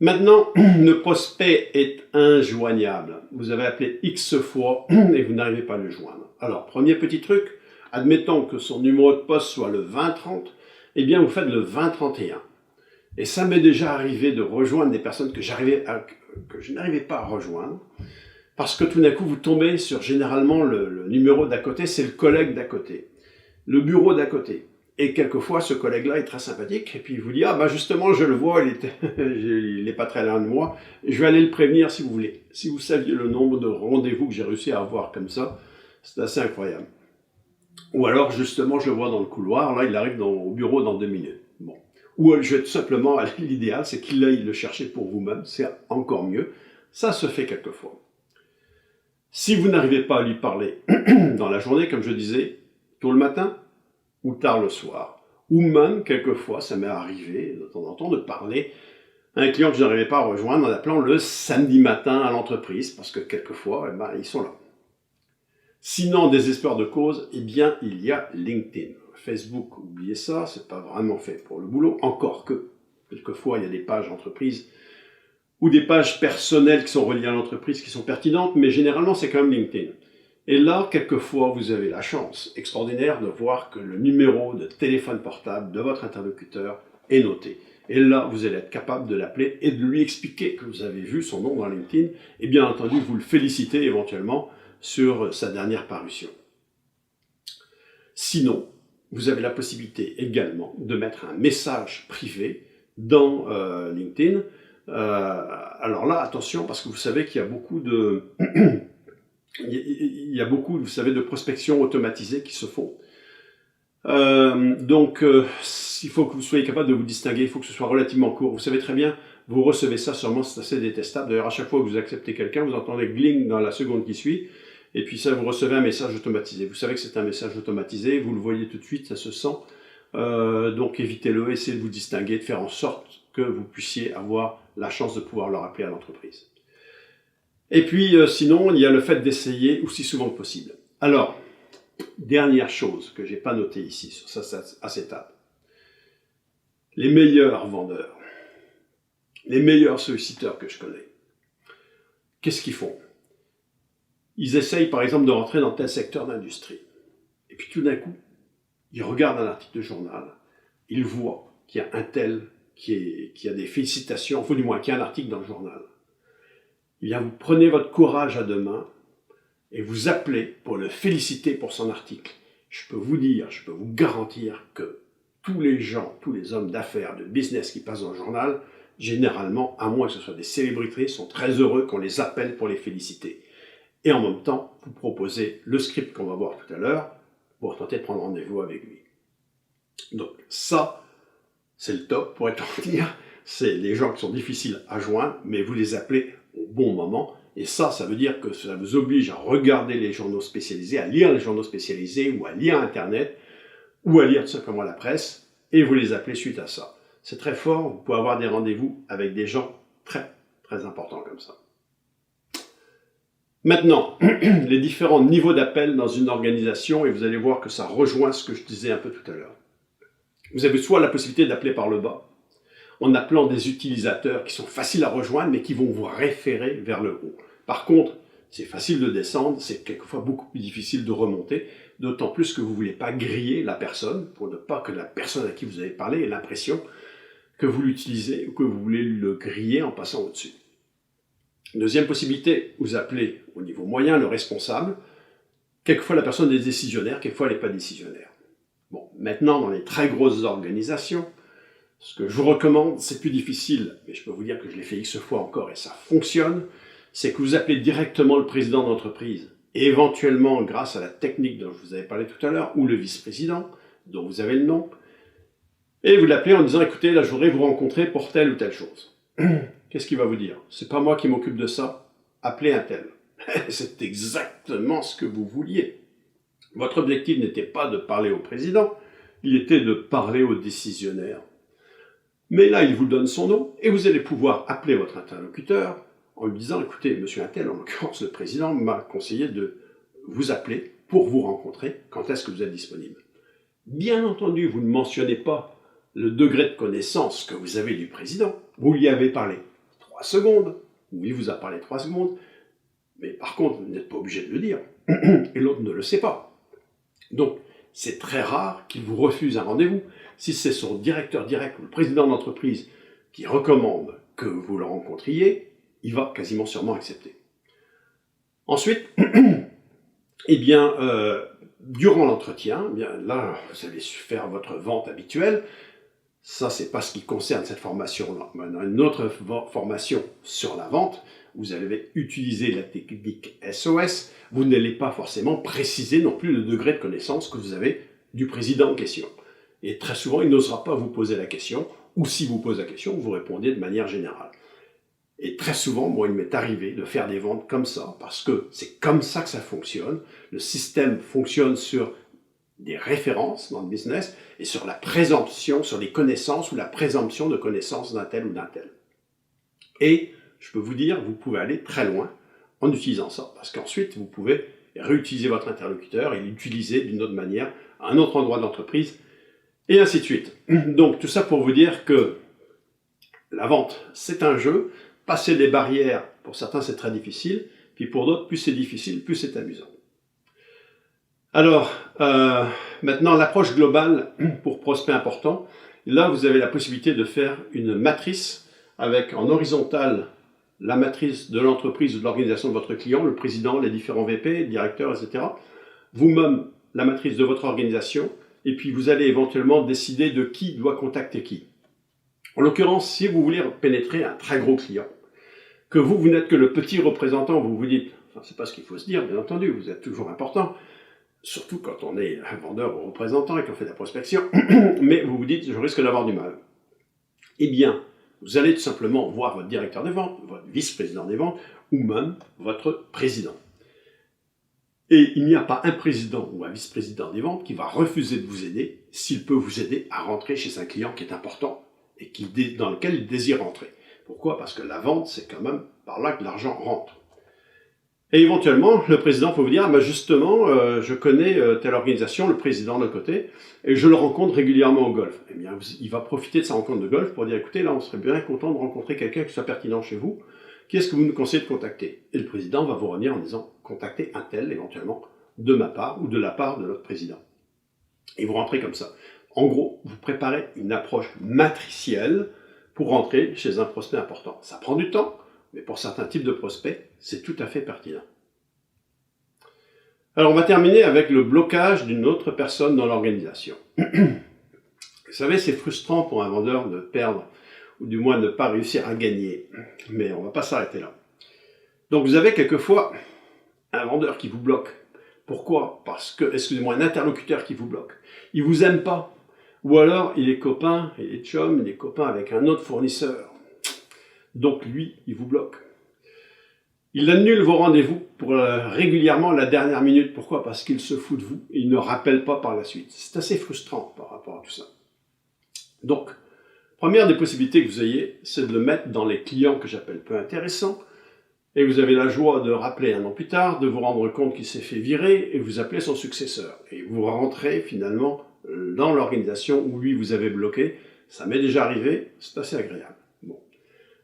Maintenant, le prospect est injoignable. Vous avez appelé X fois et vous n'arrivez pas à le joindre. Alors, premier petit truc, admettons que son numéro de poste soit le 2030, eh bien vous faites le 2031. Et ça m'est déjà arrivé de rejoindre des personnes que je n'arrivais pas à rejoindre, parce que tout d'un coup vous tombez sur généralement le numéro d'à côté, c'est le collègue d'à côté, le bureau d'à côté. Et quelquefois, ce collègue-là est très sympathique, et puis il vous dit « Ah, bah justement, je le vois, il n'est pas très loin de moi, je vais aller le prévenir si vous voulez. » Si vous saviez le nombre de rendez-vous que j'ai réussi à avoir comme ça, c'est assez incroyable. Ou alors, justement, je le vois dans le couloir, là, il arrive au bureau dans 2 minutes. Bon. Ou je vais tout simplement, l'idéal, c'est qu'il aille le chercher pour vous-même, c'est encore mieux. Ça se fait quelquefois. Si vous n'arrivez pas à lui parler dans la journée, comme je disais, tôt le matin, ou tard le soir, ou même, quelquefois, ça m'est arrivé de temps en temps de parler à un client que je n'arrivais pas à rejoindre en appelant le samedi matin à l'entreprise, parce que quelquefois, ils sont là. Sinon, désespoir de cause, eh bien, il y a LinkedIn. Facebook, oubliez ça, c'est pas vraiment fait pour le boulot, encore que, quelquefois, il y a des pages entreprises ou des pages personnelles qui sont reliées à l'entreprise qui sont pertinentes, mais généralement, c'est quand même LinkedIn. Et là, quelquefois, vous avez la chance extraordinaire de voir que le numéro de téléphone portable de votre interlocuteur est noté. Et là, vous allez être capable de l'appeler et de lui expliquer que vous avez vu son nom dans LinkedIn. Et bien entendu, vous le félicitez éventuellement sur sa dernière parution. Sinon, vous avez la possibilité également de mettre un message privé dans LinkedIn. Alors là, attention, parce que vous savez qu'il y a beaucoup de... Il y a beaucoup, vous savez, de prospection automatisée qui se font. Donc, il faut que vous soyez capable de vous distinguer, il faut que ce soit relativement court. Vous savez très bien, vous recevez ça, sûrement c'est assez détestable. D'ailleurs, à chaque fois que vous acceptez quelqu'un, vous entendez gling dans la seconde qui suit, et puis ça, vous recevez un message automatisé. Vous savez que c'est un message automatisé, vous le voyez tout de suite, ça se sent. Donc, évitez-le, essayez de vous distinguer, de faire en sorte que vous puissiez avoir la chance de pouvoir le rappeler à l'entreprise. Et puis, sinon, il y a le fait d'essayer aussi souvent que possible. Alors, dernière chose que je n'ai pas notée ici, sur à cette table. Les meilleurs vendeurs, les meilleurs solliciteurs que je connais, qu'est-ce qu'ils font? Ils essayent, par exemple, de rentrer dans tel secteur d'industrie. Et puis, tout d'un coup, ils regardent un article de journal, ils voient qu'il y a un tel qui a des félicitations, enfin, du moins, qu'il y a un article dans le journal. Eh bien, vous prenez votre courage à deux mains et vous appelez pour le féliciter pour son article. Je peux vous dire, je peux vous garantir que tous les gens, tous les hommes d'affaires, de business qui passent dans le journal, généralement, à moins que ce soit des célébrités, sont très heureux qu'on les appelle pour les féliciter. Et en même temps, vous proposez le script qu'on va voir tout à l'heure pour tenter de prendre rendez-vous avec lui. Donc ça, c'est le top, pour être dire. C'est les gens qui sont difficiles à joindre, mais vous les appelez au bon moment. Et ça veut dire que ça vous oblige à regarder les journaux spécialisés, à lire les journaux spécialisés, ou à lire Internet, ou à lire tout simplement la presse, et vous les appelez suite à ça. C'est très fort, vous pouvez avoir des rendez-vous avec des gens très, très importants comme ça. Maintenant, les différents niveaux d'appel dans une organisation, et vous allez voir que ça rejoint ce que je disais un peu tout à l'heure. Vous avez soit la possibilité d'appeler par le bas, en appelant des utilisateurs qui sont faciles à rejoindre, mais qui vont vous référer vers le haut. Par contre, c'est facile de descendre, c'est quelquefois beaucoup plus difficile de remonter, d'autant plus que vous ne voulez pas griller la personne, pour ne pas que la personne à qui vous avez parlé ait l'impression que vous l'utilisez ou que vous voulez le griller en passant au-dessus. Deuxième possibilité, vous appelez au niveau moyen le responsable. Quelquefois la personne est décisionnaire, quelquefois elle n'est pas décisionnaire. Bon, maintenant dans les très grosses organisations, ce que je vous recommande, c'est plus difficile, mais je peux vous dire que je l'ai fait X fois encore et ça fonctionne, c'est que vous appelez directement le président d'entreprise, et éventuellement, grâce à la technique dont je vous avais parlé tout à l'heure, ou le vice-président, dont vous avez le nom, et vous l'appelez en disant, écoutez, là je voudrais vous rencontrer pour telle ou telle chose. Qu'est-ce qu'il va vous dire? C'est pas moi qui m'occupe de ça, appelez un tel. C'est exactement ce que vous vouliez. Votre objectif n'était pas de parler au président, il était de parler au décisionnaire. Mais là, il vous donne son nom, et vous allez pouvoir appeler votre interlocuteur en lui disant, écoutez, monsieur Untel, en l'occurrence, le président m'a conseillé de vous appeler pour vous rencontrer, quand est-ce que vous êtes disponible. Bien entendu, vous ne mentionnez pas le degré de connaissance que vous avez du président, vous lui avez parlé. secondes, ou il vous a parlé 3 secondes, mais par contre, vous n'êtes pas obligé de le dire, et l'autre ne le sait pas. Donc, c'est très rare qu'il vous refuse un rendez-vous. Si c'est son directeur direct ou le président d'entreprise qui recommande que vous le rencontriez, il va quasiment sûrement accepter. Ensuite, eh bien, durant l'entretien, eh bien, là, vous allez faire votre vente habituelle. Ça, c'est pas ce qui concerne cette formation-là. Maintenant, une autre formation sur la vente, vous allez utiliser la technique SOS. Vous n'allez pas forcément préciser non plus le degré de connaissance que vous avez du président en question. Et très souvent, il n'osera pas vous poser la question, ou si vous pose la question, vous répondez de manière générale. Et très souvent, moi, il m'est arrivé de faire des ventes comme ça, parce que c'est comme ça que ça fonctionne. Le système fonctionne sur des références dans le business et sur la présomption, sur les connaissances ou la présomption de connaissances d'un tel ou d'un tel. Et je peux vous dire, vous pouvez aller très loin en utilisant ça, parce qu'ensuite, vous pouvez réutiliser votre interlocuteur et l'utiliser d'une autre manière à un autre endroit de l'entreprise, et ainsi de suite. Donc, tout ça pour vous dire que la vente, c'est un jeu. Passer des barrières, pour certains, c'est très difficile, puis pour d'autres, plus c'est difficile, plus c'est amusant. Alors, maintenant, l'approche globale pour prospect important. Là, vous avez la possibilité de faire une matrice avec en horizontal la matrice de l'entreprise ou de l'organisation de votre client, le président, les différents VP, directeurs, etc. Vous-même, la matrice de votre organisation, et puis vous allez éventuellement décider de qui doit contacter qui. En l'occurrence, si vous voulez pénétrer un très gros client, que vous n'êtes que le petit représentant, vous vous dites, enfin, c'est pas ce qu'il faut se dire, bien entendu, vous êtes toujours important, surtout quand on est un vendeur ou représentant et qu'on fait de la prospection, mais vous vous dites, je risque d'avoir du mal. Eh bien, vous allez tout simplement voir votre directeur des ventes, votre vice-président des ventes, ou même votre président. Et il n'y a pas un président ou un vice-président des ventes qui va refuser de vous aider s'il peut vous aider à rentrer chez un client qui est important et dans lequel il désire rentrer. Pourquoi? Parce que la vente, c'est quand même par là que l'argent rentre. Et éventuellement, le président peut vous dire, ah, justement, je connais telle organisation, le président de côté, et je le rencontre régulièrement au golf. Eh bien, il va profiter de sa rencontre de golf pour dire, écoutez, là, on serait bien content de rencontrer quelqu'un qui soit pertinent chez vous. Qui est-ce que vous nous conseillez de contacter? Et le président va vous revenir en disant, contactez un tel, éventuellement, de ma part ou de la part de notre président. Et vous rentrez comme ça. En gros, vous préparez une approche matricielle pour rentrer chez un prospect important. Ça prend du temps, mais pour certains types de prospects, c'est tout à fait pertinent. Alors, on va terminer avec le blocage d'une autre personne dans l'organisation. Vous savez, c'est frustrant pour un vendeur de perdre, ou du moins de ne pas réussir à gagner. Mais on ne va pas s'arrêter là. Donc, vous avez quelquefois un vendeur qui vous bloque. Pourquoi? Parce que, excusez-moi, un interlocuteur qui vous bloque. Il ne vous aime pas. Ou alors, il est copain, il est chum, il est copain avec un autre fournisseur. Donc, lui, il vous bloque. Il annule vos rendez-vous pour régulièrement la dernière minute. Pourquoi? Parce qu'il se fout de vous et il ne rappelle pas par la suite. C'est assez frustrant par rapport à tout ça. Donc, première des possibilités que vous ayez, c'est de le mettre dans les clients que j'appelle peu intéressants. Et vous avez la joie de rappeler un an plus tard, de vous rendre compte qu'il s'est fait virer et vous appelez son successeur. Et vous rentrez finalement dans l'organisation où lui vous avez bloqué. Ça m'est déjà arrivé, c'est assez agréable. Bon.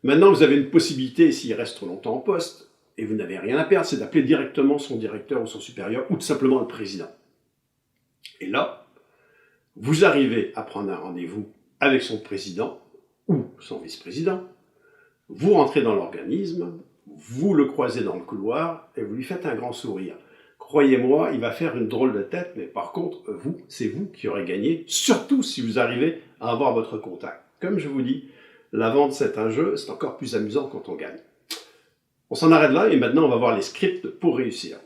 Maintenant, vous avez une possibilité, s'il reste trop longtemps en poste, et vous n'avez rien à perdre, c'est d'appeler directement son directeur ou son supérieur, ou tout simplement le président. Et là, vous arrivez à prendre un rendez-vous avec son président ou son vice-président, vous rentrez dans l'organisme, vous le croisez dans le couloir et vous lui faites un grand sourire. Croyez-moi, il va faire une drôle de tête, mais par contre, c'est vous qui aurez gagné, surtout si vous arrivez à avoir votre contact. Comme je vous dis, la vente c'est un jeu, c'est encore plus amusant quand on gagne. On s'en arrête là et maintenant on va voir les scripts pour réussir.